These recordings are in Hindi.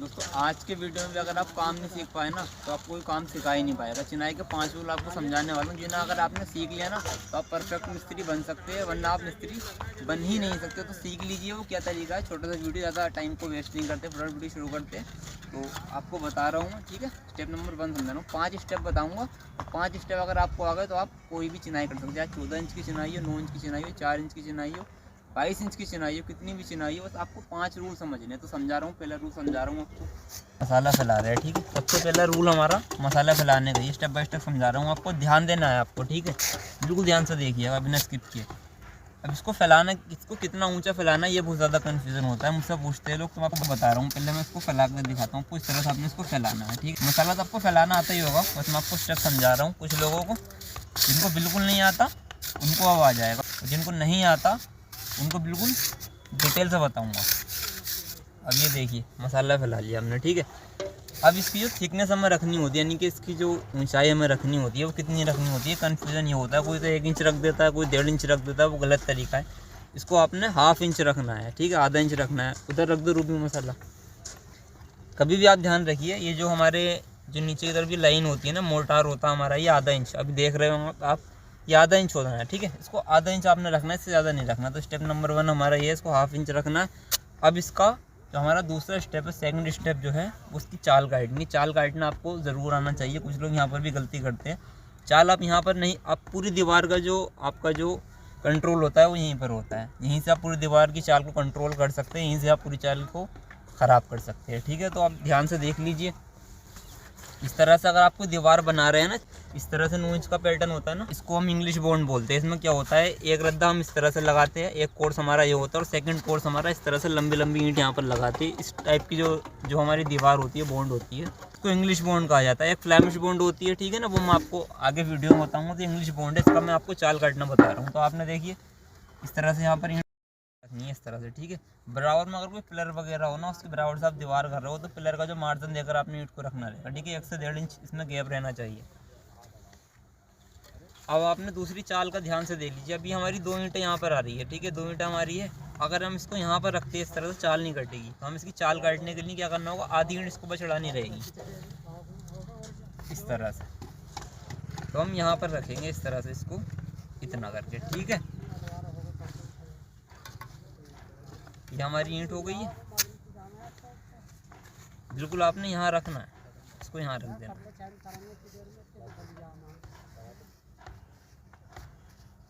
दोस्तों आज के वीडियो में भी अगर आप काम नहीं सीख पाए ना तो आपको कोई काम सिखा ही नहीं पाएगा। चिनाई के 5 रूल आपको समझाने वाला हूँ, जिन्हें अगर आपने सीख लिया ना तो आप परफेक्ट मिस्त्री बन सकते हैं, वरना आप मिस्त्री बन ही नहीं सकते। तो सीख लीजिए वो क्या तरीका है। छोटा सा वीडियो, ज़्यादा टाइम को वेस्ट नहीं करते, फटाफट वीडियो शुरू करते हैं। तो आपको बता रहा हूँ मैं, ठीक है। स्टेप नंबर 1 समझा रहा हूँ, 5 स्टेप बताऊँगा। 5 स्टेप अगर आपको आ गए तो आप कोई भी चिनाई कर सकते हैं। 14 इंच की चिनाई हो, 9 इंच की चिनाई हो, 4 इंच की चिनाई हो, 22 इंच की चिनाई हो, कितनी भी चिनाई हो, बस आपको 5 रूल समझने। तो समझा रहा हूँ, पहला रूल समझा रहा हूँ आपको। मसाला फैला रहा है, ठीक है। सबसे पहला रूल हमारा मसाला फैलाने का, ये स्टेप बाय स्टेप समझा रहा हूँ आपको, ध्यान देना है आपको, ठीक है। बिल्कुल ध्यान से देखिएगा, बिना स्किप किए। अब इसको फैलाना, इसको कितना ऊंचा फैलाना है ये बहुत ज़्यादा कन्फ्यूजन होता है, मुझसे पूछते हैं लोग। तो मैं आपको बता रहा हूँ, पहले मैं इसको फैला कर दिखाता हूँ आपको। इस तरह से आपने इसको फैलाना है, ठीक है। मसाला तो आपको फैलाना आता ही होगा, बस मैं आपको स्टेप समझा रहा हूँ। कुछ लोगों को, जिनको बिल्कुल नहीं आता उनको अब आ जाएगा, और जिनको नहीं आता उनको बिल्कुल डिटेल से बताऊँगा। अब ये देखिए, मसाला फैला लिया हमने, ठीक है। अब इसकी जो थिकनेस हमें रखनी होती है, यानी कि इसकी जो ऊंचाई हमें रखनी होती है, वो कितनी रखनी होती है, कन्फ्यूजन ये होता है। कोई तो 1 इंच रख देता है, कोई 1.5 इंच रख देता है, वो गलत तरीका है। इसको आपने ½ इंच रखना है, ठीक है, आधा इंच रखना है। उधर रख दो रूबी मसाला। कभी भी आप ध्यान रखिए, ये जो हमारे जो नीचे की तरफ की लाइन होती है ना, मोर्टार होता है हमारा, ये आधा इंच, अभी देख रहे होंगे आप, ये आधा इंच होता है, ठीक है। इसको आधा इंच आपने रखना है, इससे ज़्यादा नहीं रखना। तो स्टेप नंबर 1 हमारा ये है, इसको ½ इंच रखना है। अब इसका जो हमारा दूसरा स्टेप है, सेकंड स्टेप जो है, उसकी चाल काटनी। चाल काटना आपको ज़रूर आना चाहिए। कुछ लोग यहाँ पर भी गलती करते हैं। चाल आप यहाँ पर नहीं, आप पूरी दीवार का जो आपका जो कंट्रोल होता है वो यहीं पर होता है। यहीं से आप पूरी दीवार की चाल को कंट्रोल कर सकते हैं, यहीं से आप पूरी चाल को ख़राब कर सकते हैं, ठीक है। तो आप ध्यान से देख लीजिए। इस तरह से अगर आपको दीवार बना रहे हैं ना, इस तरह से 9 इंच का पैटर्न होता है ना, इसको हम इंग्लिश बॉन्ड बोलते हैं। इसमें क्या होता है, एक रद्दा हम इस तरह से लगाते हैं, एक कोर्स हमारा ये होता है, और सेकंड कोर्स हमारा इस तरह से लंबी लंबी ईंट यहाँ पर लगाते हैं। इस टाइप की जो हमारी दीवार होती है, बॉन्ड होती है, इसको इंग्लिश बॉन्ड कहा जाता है। एक फ्लैमिश बॉन्ड होती है, ठीक है ना, वो मैं आपको आगे वीडियो में बताऊँगा। तो इंग्लिश बॉन्ड है, इसका मैं आपको चाल काटना बता रहा हूँ। तो आपने देखिए, इस तरह से यहाँ पर रखनी है, इस तरह से, ठीक है। बराबर में अगर कोई पिलर वगैरह हो ना, उसके बराबर से आप दीवार कर रहे हो, तो पिलर का जो मार्जिन देकर आपने ईंट को रखना रहेगा, ठीक है। 1 से 1.5 इंच इसमें गैप रहना चाहिए। अब आपने दूसरी चाल का ध्यान से देख लीजिए। अभी हमारी 2 ईंटें यहाँ पर आ रही है, ठीक है, 2 ईंटें हमारी है। अगर हम इसको यहाँ पर रखते हैं, इस तरह से चाल नहीं कटेगी। तो हम इसकी चाल काटने के लिए क्या करना होगा, आधी ईंट इसको बचड़ानी रहेगी, इस तरह से। तो हम यहाँ पर रखेंगे इस तरह से, इसको इतना करके, ठीक है। ये हमारी ईंट हो गई है। बिल्कुल आपने यहाँ रखना है, इसको यहाँ रख देना।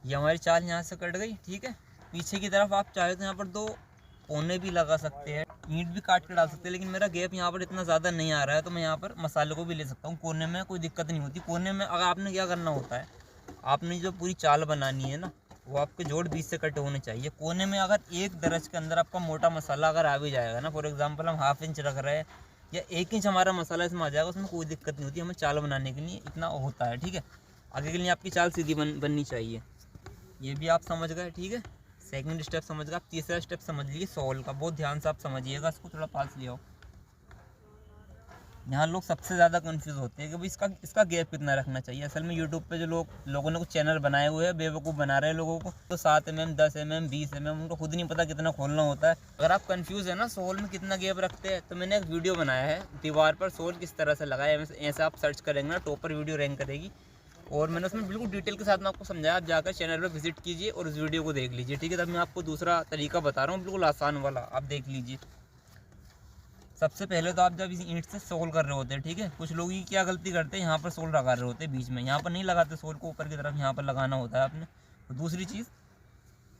ये हमारी चाल यहाँ से कट गई, ठीक है। पीछे की तरफ आप चाहे तो यहाँ पर 2 कोने भी लगा सकते हैं, ईंट भी काट के डाल सकते हैं। लेकिन मेरा गैप यहाँ पर इतना ज़्यादा नहीं आ रहा है, तो मैं यहाँ पर मसाले को भी ले सकता हूँ। कोने में कोई दिक्कत नहीं होती। कोने में अगर आपने क्या करना होता है, आपने जो पूरी चाल बनानी है ना, वो आपके जोड़ बीच से कटे होने चाहिए। कोने में अगर 1 दरज के अंदर आपका मोटा मसाला अगर आ भी जाएगा ना, फॉर एग्जाम्पल हम ½ इंच रख रहे हैं या 1 इंच हमारा मसाला इसमें आ जाएगा, उसमें कोई दिक्कत नहीं होती। हमें चाल बनाने के लिए इतना होता है, ठीक है। आगे के लिए आपकी चाल सीधी बननी चाहिए। ये भी आप समझ गए, ठीक है। सेकंड स्टेप समझ गए। आप तीसरा स्टेप समझ लीजिए, सोल का। बहुत ध्यान से आप समझिएगा, इसको थोड़ा पास ले आओ। यहाँ लोग सबसे ज़्यादा कंफ्यूज होते हैं कि भाई इसका गैप कितना रखना चाहिए। असल में यूट्यूब पे जो लोगों ने कुछ चैनल बनाए हुए हैं, बेवकूफ़ बना रहे हैं लोगों को। तो 7 mm, 10 mm, 20 mm, उनको खुद नहीं पता कितना खोलना होता है। अगर आप कंफ्यूज है ना सोल में कितना गैप रखते हैं, तो मैंने एक वीडियो बनाया है, दीवार पर सोल किस तरह से लगाए। ऐसे आप सर्च करेंगे ना, टॉप पर वीडियो रैंक करेगी। और मैंने उसमें बिल्कुल डिटेल के साथ में आपको समझाया। आप जाकर चैनल पर विजिट कीजिए और उस वीडियो को देख लीजिए, ठीक है। तब मैं आपको दूसरा तरीका बता रहा हूँ, बिल्कुल आसान वाला, आप देख लीजिए। सबसे पहले तो आप जब इस ईंट से सोल कर रहे होते हैं, ठीक है, कुछ लोग ये क्या गलती करते हैं, यहाँ पर सोल लगा रहे होते हैं बीच में। यहाँ पर नहीं लगाते सोल को, ऊपर की तरफ यहाँ पर लगाना होता है आपने। तो दूसरी चीज़,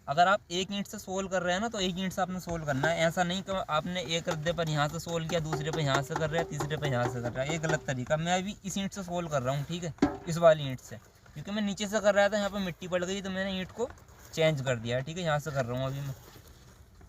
अगर आप 1 ईंट से सोल कर रहे हैं ना, तो 1 ईंट से आपने सोल करना है। ऐसा नहीं कि आपने एक रद्दे पर यहाँ से सोल किया, दूसरे पर यहाँ से कर रहे हैं, तीसरे पर यहाँ से कर रहा है, ये गलत तरीका। मैं अभी इस ईंट से सोल कर रहा हूँ, ठीक है, इस वाली ईंट से, क्योंकि मैं नीचे से कर रहा था, यहाँ पर मिट्टी पड़ गई, तो मैंने ईंट को चेंज कर दिया है, ठीक है। यहाँ से कर रहा हूँ अभी मैं,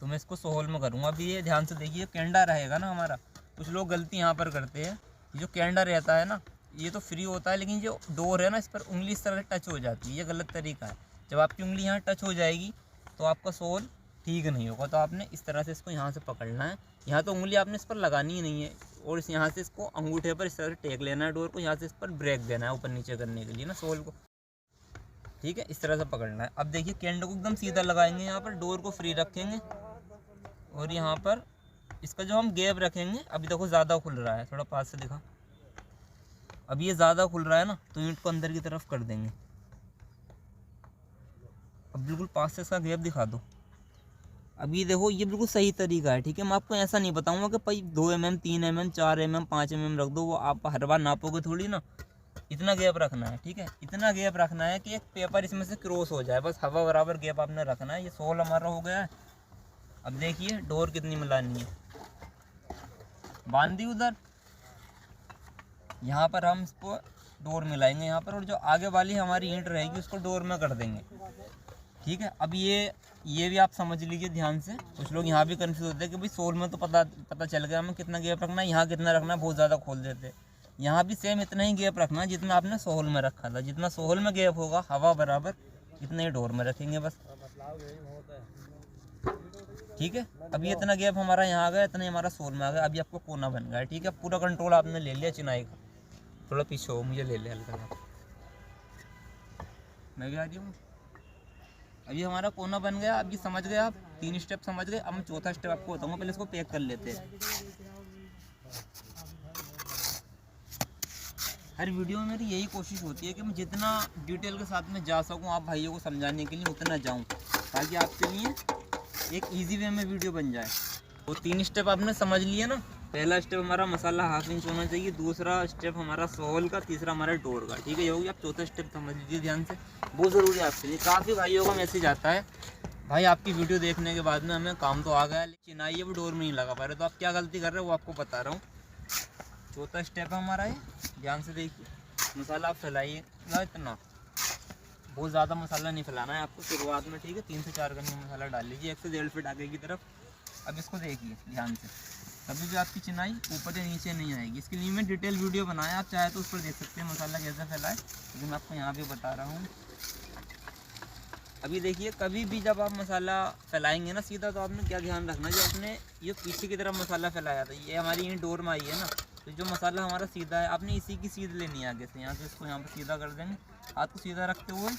तो मैं इसको सोल में करूँगा। अभी ये ध्यान से देखिए, कैंडा रहेगा ना हमारा। कुछ लोग गलती यहाँ पर करते हैं, जो कैंडा रहता है ना, ये तो फ्री होता है, लेकिन जो डोर है ना, इस पर उंगली इस तरह से टच हो जाती है, ये गलत तरीका है। जब आपकी उंगली यहाँ टच हो जाएगी तो आपका सोल ठीक नहीं होगा। तो आपने इस तरह से इसको यहाँ से पकड़ना है। यहाँ तो उंगली आपने इस पर लगानी ही नहीं है, और इस यहाँ से इसको अंगूठे पर इस तरह से टेक लेना है डोर को, यहाँ से इस पर ब्रेक देना है ऊपर नीचे करने के लिए ना सोल को, ठीक है, इस तरह से पकड़ना है। अब देखिए, कैंडे को एकदम सीधा लगाएंगे, यहाँ पर डोर को फ्री रखेंगे, और यहाँ पर इसका जो हम गैप रखेंगे, अभी देखो ज़्यादा खुल रहा है, थोड़ा पास से दिखा, अब ये ज़्यादा खुल रहा है ना, तो ईंट को अंदर की तरफ कर देंगे। अब बिल्कुल पास से इसका गैप दिखा दो। अब ये देखो ये बिल्कुल सही तरीका है, ठीक है। मैं आपको ऐसा नहीं बताऊंगा कि भाई 2 mm 3 mm 4 mm 5 mm रख दो, वो आप हर बार नापोगे थोड़ी ना। इतना गैप रखना है, ठीक है, इतना गैप रखना है कि एक पेपर इसमें से क्रॉस हो जाए, बस हवा बराबर गैप आपने रखना है। ये सोल हमारा हो गया है। अब देखिए डोर कितनी मिलानी है, बांध दी उधर, यहाँ पर हम इसको डोर मिलाएंगे यहाँ पर, और जो आगे वाली हमारी ईंट रहेगी उसको डोर में कर देंगे, ठीक है। अब ये भी आप समझ लीजिए ध्यान से। कुछ लोग यहाँ भी कंफ्यूज होते हैं कि भाई सोल में तो पता चल गया हमें कितना गैप रखना है, यहाँ कितना रखना है, बहुत ज़्यादा खोल देते। यहाँ भी सेम इतना ही गैप रखना है जितना आपने सोल में रखा था। जितना सोल में गैप होगा हवा बराबर, इतना ही डोर में रखेंगे बस, ठीक है। अभी इतना गैप हमारा यहाँ आ गया, इतना ही हमारा सोल में आ गया। अभी आपको कोना बन गया, ठीक है। पूरा कंट्रोल आपने ले लिया चिनाई का। थोड़ा पीछे हो, मुझे ले लिया हल्का, मैं भी आ रही हूँ। अभी हमारा कोना बन गया। अब ये समझ गए आप, 3 स्टेप समझ गए। अब हम चौथा स्टेप आपको बताऊंगा, पहले इसको पैक कर लेते हैं। हर वीडियो में मेरी यही कोशिश होती है कि मैं जितना डिटेल के साथ में जा सकूं आप भाइयों को समझाने के लिए उतना जाऊं, ताकि आपके लिए एक इजी वे में वीडियो बन जाए। वो 3 स्टेप आपने समझ लिए ना। पहला स्टेप हमारा मसाला 1/2 इंच होना चाहिए, दूसरा स्टेप हमारा सोल का, तीसरा हमारा डोर का, ठीक है। ये होगी। आप चौथा स्टेप समझ लीजिए ध्यान से, बहुत ज़रूरी है आपके लिए। काफ़ी भाइयों का मैसेज आता है, भाई आपकी वीडियो देखने के बाद में हमें काम तो आ गया लेकिन चिनाई है वो डोर में नहीं लगा पा रहे, तो आप क्या गलती कर रहे हो वो आपको बता रहा हूँ। चौथा स्टेप है हमारा, ये ध्यान से देखिए। मसाला आप फैलाइए ना, इतना बहुत ज़्यादा मसाला नहीं फैलाना है आपको शुरुआत में, ठीक है। 3 से 4 गनी मसाला डाल लीजिए, 1 से 1.5 फीट आगे की तरफ। अब इसको देखिए ध्यान से, कभी भी आपकी चिनाई ऊपर या नीचे नहीं आएगी। इसके लिए मैं डिटेल वीडियो बनाया, आप चाहे तो उस पर देख सकते हैं मसाला कैसे फैलाए, लेकिन मैं आपको यहाँ भी बता रहा हूँ। अभी देखिए, कभी भी जब आप मसाला फैलाएंगे ना सीधा, तो आपने क्या ध्यान रखना, जो आपने ये पीछे की तरफ मसाला फैलाया था, ये हमारी ईंट डोर में आई है ना, तो जो मसाला हमारा सीधा है, आपने इसी की सीध लेनी है आगे से। यहाँ से इसको यहाँ पर सीधा कर देंगे, हाथ को सीधा रखते हुए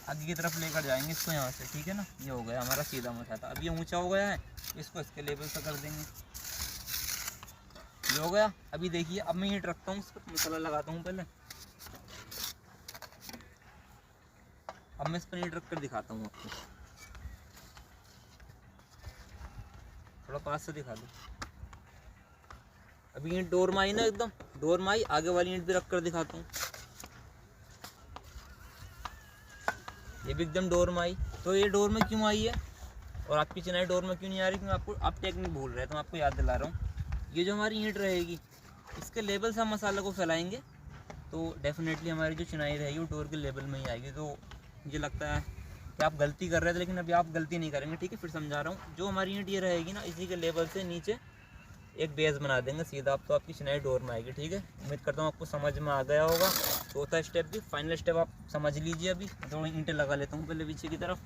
आगे की तरफ लेकर जाएंगे इसको यहाँ से, ठीक है ना। ये हो गया हमारा सीधा मसाला। अब ये ऊंचा हो गया है, इसको इसके लेवल से कर देंगे, ये हो गया। अभी देखिए, अब मैं ईंट रखता हूँ, इस पर मसाला लगाता हूँ पहले। अब मैं इस पर ईंट रख कर दिखाता हूँ आपको, थोड़ा पास से दिखा दो। अभी ईंट डोर में आई ना, एकदम डोर में आई। आगे वाली ईंट भी रख कर दिखाता हूँ, ये भी एकदम डोर में आई। तो ये डोर में क्यों आई है और आपकी चिनाई डोर में क्यों नहीं आ रही? क्योंकि आप टेक्निक भूल रहे हैं, तो मैं आपको याद दिला रहा हूँ। ये जो हमारी ईंट रहेगी, इसके लेवल से हम मसाला को फैलाएंगे, तो डेफिनेटली हमारी जो चिनाई रहेगी वो डोर के लेवल में ही आएगी। तो मुझे लगता है कि आप गलती कर रहे थे, लेकिन अभी आप गलती नहीं करेंगे, ठीक है। फिर समझा रहा हूँ, जो हमारी ईंट ये रहेगी ना, इसी के लेवल से नीचे एक बेस बना देंगे सीधा, आप तो आपकी चिनाई डोर में आएगी, ठीक है। उम्मीद करता हूँ आपको समझ में आ गया होगा। चौथा स्टेप भी, फाइनल स्टेप आप समझ लीजिए। अभी थोड़ी ईंटें लगा लेता हूँ पहले पीछे की तरफ।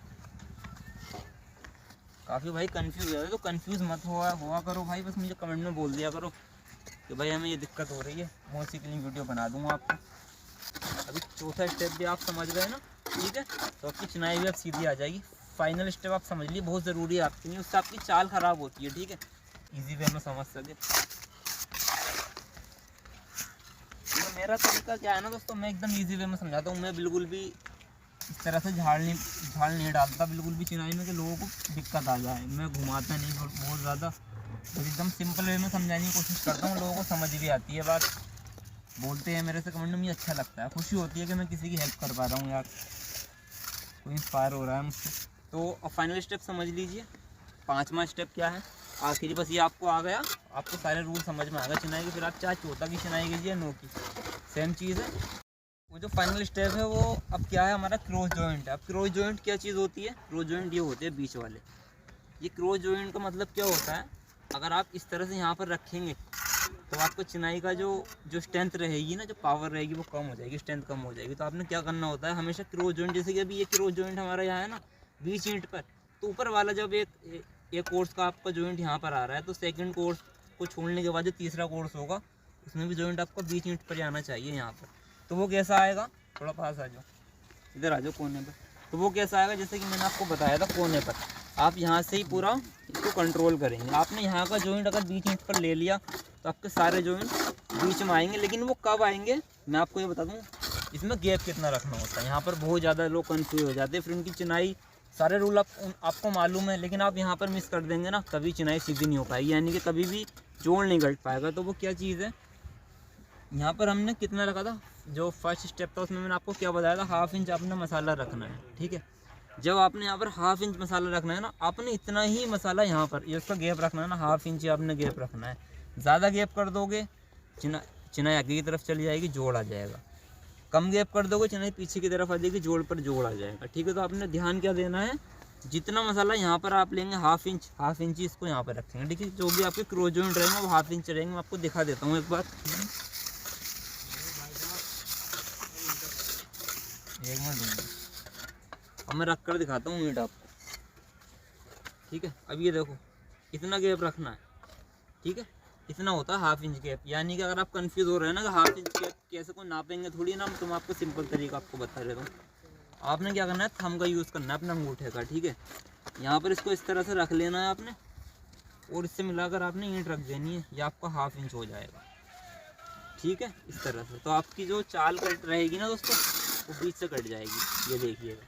काफ़ी भाई कंफ्यूज हो जाते, तो कंफ्यूज मत हुआ करो भाई, बस मुझे कमेंट में बोल दिया करो कि भाई हमें ये दिक्कत हो रही है, मैं उसी के लिए वीडियो बना दूँगा आपको। अभी चौथा स्टेप भी आप समझ गए ना, ठीक है, तो आपकी चिनाई भी अब सीधी आ जाएगी। फाइनल स्टेप आप समझ लीजिए, बहुत ज़रूरी है आपके लिए, उससे आपकी चाल ख़राब होती है, ठीक है, इजी वे में समझ सके। तो मेरा तरीका क्या है ना दोस्तों, मैं एकदम इजी वे में समझाता हूँ। मैं बिल्कुल भी इस तरह से झाड़ नहीं डालता बिल्कुल भी चिनाई में कि लोगों को दिक्कत आ जाए। मैं घुमाता नहीं बहुत ज़्यादा, तो एकदम सिंपल वे में समझाने की कोशिश करता हूँ, लोगों को समझ भी आती है बात। बोलते हैं मेरे से कमेंट में, मुझे अच्छा लगता है, खुशी होती है कि मैं किसी की हेल्प कर पा रहा हूँ यार, कोई इंस्पायर हो रहा है मुझसे। तो अब फाइनल स्टेप समझ लीजिए। 5वां स्टेप क्या है, आखिरी, बस ये आपको आ गया, आपको सारे रूल समझ में आ गए चिनाई के। फिर आप चाहे चौथा की चिनाई कीजिए, नो की, सेम चीज़ है। वो जो फाइनल स्टेप है वो अब क्या है, हमारा क्रॉस जॉइंट है। अब क्रॉस जॉइंट क्या चीज़ होती है? क्रॉस जॉइंट ये होते हैं बीच वाले। ये क्रॉस जॉइंट का मतलब क्या होता है, अगर आप इस तरह से यहाँ पर रखेंगे तो आपको चिनाई का जो स्ट्रेंथ रहेगी ना, जो पावर रहेगी वो कम हो जाएगी, स्ट्रेंथ कम हो जाएगी। तो आपने क्या करना होता है, हमेशा क्रॉस जॉइंट, जैसे कि अभी ये क्रॉस जॉइंट हमारा यहाँ है ना बीच ईंट पर, तो ऊपर वाला जब एक कोर्स का आपका जॉइंट यहाँ पर आ रहा है, तो सेकंड कोर्स को छोड़ने के बाद जो तीसरा कोर्स होगा उसमें भी जॉइंट आपको बीच ईंट पर आना चाहिए यहाँ पर। तो वो कैसा आएगा, थोड़ा पास आ जाओ, इधर आ जाओ कोने पर। तो वो कैसा आएगा, जैसे कि मैंने आपको बताया था, कोने पर आप यहाँ से ही पूरा इसको कंट्रोल करेंगे। आपने यहाँ का जॉइंट अगर बीच इंच पर ले लिया तो आपके सारे जॉइंट बीच में आएंगे, लेकिन वो कब आएंगे मैं आपको ये बता दूँ, इसमें गैप कितना रखना होता है। यहाँ पर बहुत ज़्यादा लोग कन्फ्यूज हो जाते हैं, फिर उनकी चिनाई सारे रूल आपको मालूम है, लेकिन आप यहाँ पर मिस कर देंगे ना, कभी चिनाई सीधी नहीं हो पाएगी, यानी कि कभी भी जोड़ नहीं घट पाएगा। तो वो क्या चीज़ है, यहाँ पर हमने कितना रखा था, जो फर्स्ट स्टेप था उसमें मैंने आपको क्या बताया था, 1/2 इंच आपने मसाला रखना है, ठीक है। जब आपने यहाँ पर 1/2 इंच मसाला रखना है ना, आपने इतना ही मसाला यहाँ पर ये उसका गैप रखना है ना, 1/2 इंच आपने गैप रखना है। ज़्यादा गैप कर दोगे चिनाई आगे की तरफ चली जाएगी, जोड़ आ जाएगा। कम गैप कर दोगे चिनाई पीछे की तरफ आ जाएगी, जोड़ पर जोड़ आ जाएगा, ठीक है। तो आपने ध्यान क्या देना है, जितना मसाला यहाँ पर आप लेंगे 1/2 इंच इसको यहाँ पर रखेंगे, ठीक है। जो भी आपके क्रॉस जॉइंट रहेंगे वो 1/2 इंच रहेंगे। मैं आपको दिखा देता हूँ एक बार, एक मिनट अब मैं रख कर दिखाता हूँ ईंट आपको, ठीक है। अब ये देखो इतना गैप रखना है, ठीक है, इतना होता है 1/2 इंच गैप। यानी कि अगर आप कंफ्यूज हो रहे हैं ना कि 1/2 इंच गैप कैसे को नापेंगे थोड़ी ना, तो मैं आपको सिंपल तरीका आपको बता देता हूँ। आपने क्या करना है, थंब का यूज़ करना है अपना अंगूठे का, ठीक है। यहाँ पर इसको इस तरह से रख लेना है आपने, और इससे मिलाकर आपने ईंट रख देनी है, ये आपका 1/2 इंच हो जाएगा, ठीक है, इस तरह से। तो आपकी जो चाल कट रहेगी ना दोस्तों, वो बीच से कट जाएगी, ये देखिएगा,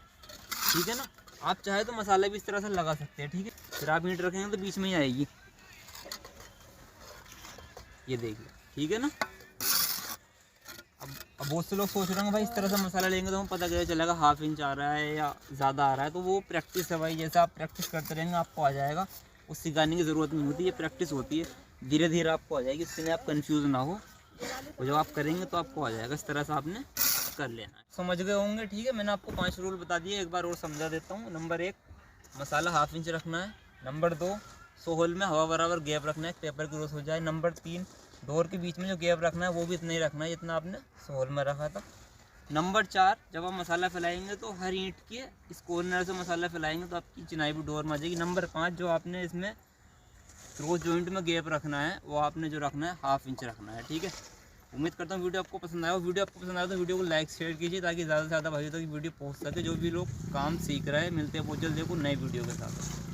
ठीक है ना। आप चाहे तो मसाला भी इस तरह से लगा सकते हैं, ठीक है। फिर आप ईंट रखेंगे तो बीच में ही आएगी, ये देखिए, ठीक है ना। अब बहुत से लोग सोच रहे हैं भाई इस तरह से मसाला लेंगे तो हमें पता कैसे चलेगा 1/2 इंच आ रहा है या ज़्यादा आ रहा है। तो वो प्रैक्टिस है भाई, जैसे आप प्रैक्टिस करते रहेंगे आपको आ जाएगा, उस सिखाने की ज़रूरत नहीं होती, ये प्रैक्टिस होती है, धीरे धीरे आपको आ जाएगी, इसके लिए आप कंफ्यूज ना हो, और जब आप करेंगे तो आपको आ जाएगा। इस तरह से आपने कर लेना है, समझ गए होंगे, ठीक है। मैंने आपको 5 रूल बता दिए, एक बार और समझा देता हूँ। नंबर 1 मसाला 1/2 इंच रखना है। नंबर 2 100 होल में हवा बराबर गैप रखना है, पेपर ग्रोथ हो जाए। नंबर 3 डोर के बीच में जो गैप रखना है वो भी इतना ही रखना है जितना आपने 100 होल में रखा था। नंबर 4 जब आप मसाला फैलाएंगे तो हर ईंट के इस कॉर्नर से मसाला फैलाएंगे तो आपकी चिनाई भी डोर में आ जाएगी। नंबर 5 जो आपने इसमें क्रॉस जॉइंट में गैप रखना है वो आपने जो रखना है 1/2 इंच रखना है, ठीक है। उम्मीद करता हूँ वीडियो आपको पसंद आया। वीडियो आपको पसंद आया तो वीडियो को लाइक शेयर कीजिए, ताकि ज़्यादा से ज़्यादा भाइयों तक वीडियो पहुँच सके, जो भी लोग काम सीख रहे हैं। मिलते हैं बहुत जल्द देखो नए वीडियो के साथ।